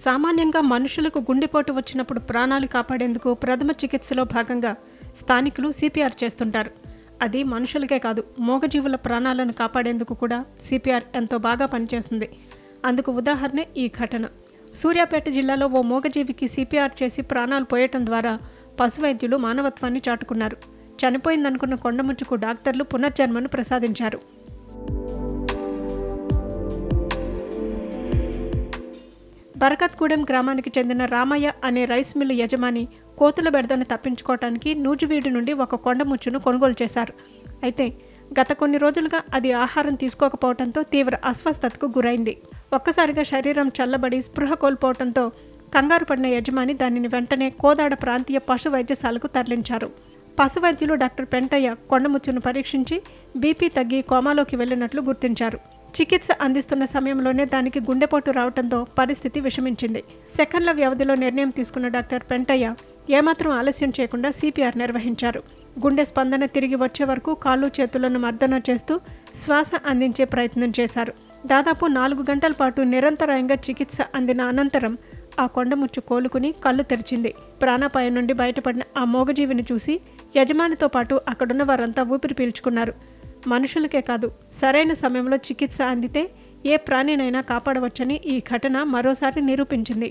సామాన్యంగా మనుషులకు గుండెపోటు వచ్చినప్పుడు ప్రాణాలు కాపాడేందుకు ప్రథమ చికిత్సలో భాగంగా స్థానికులు సిపిఆర్ చేస్తుంటారు. అది మనుషులకే కాదు, మూగజీవుల ప్రాణాలను కాపాడేందుకు కూడా సిపిఆర్ ఎంతో బాగా పనిచేస్తుంది. అందుకు ఉదాహరణే ఈ ఘటన. సూర్యాపేట జిల్లాలో ఓ మూగజీవికి సిపిఆర్ చేసి ప్రాణాలు పోయటం ద్వారా పశు వైద్యులు మానవత్వాన్ని చాటుకున్నారు. చనిపోయిందనుకున్న కొండముచ్చుకు డాక్టర్లు పునర్జన్మను ప్రసాదించారు. బరకత్గూడెం గ్రామానికి చెందిన రామయ్య అనే రైస్ మిల్లు యజమాని కోతుల బెడదను తప్పించుకోవటానికి నూజివీడు నుండి ఒక కొండముచ్చును కొనుగోలు చేశారు. అయితే గత కొన్ని రోజులుగా అది ఆహారం తీసుకోకపోవడంతో తీవ్ర అస్వస్థతకు గురైంది. ఒక్కసారిగా శరీరం చల్లబడి స్పృహ కోల్పోవడంతో కంగారు పడిన యజమాని దానిని వెంటనే కోదాడ ప్రాంతీయ పశు వైద్యశాలకు తరలించారు. పశు వైద్యులు డాక్టర్ పెంటయ్య కొండముచ్చును పరీక్షించి బీపీ తగ్గి కోమాలోకి వెళ్లినట్లు గుర్తించారు. చికిత్స అందిస్తున్న సమయంలోనే దానికి గుండెపోటు రావడంతో పరిస్థితి విషమించింది. సెకండ్ల వ్యవధిలో నిర్ణయం తీసుకున్న డాక్టర్ పెంటయ్య ఏమాత్రం ఆలస్యం చేయకుండా సిపిఆర్ నిర్వహించారు. గుండె స్పందన తిరిగి వచ్చే వరకు కాళ్ళు చేతులను మర్దన చేస్తూ శ్వాస అందించే ప్రయత్నం చేశారు. దాదాపు 4 గంటల పాటు నిరంతరాయంగా చికిత్స అందిన అనంతరం ఆ కొండముచ్చు కోలుకుని కళ్ళు తెరిచింది. ప్రాణాపాయం నుండి బయటపడిన ఆ మూగజీవిని చూసి యజమానితో పాటు అక్కడున్న వారంతా ఊపిరి పీల్చుకున్నారు. మనుషులకే కాదు, సరైన సమయంలో చికిత్స అందితే ఏ ప్రాణినైనా కాపాడవచ్చని ఈ ఘటన మరోసారి నిరూపించింది.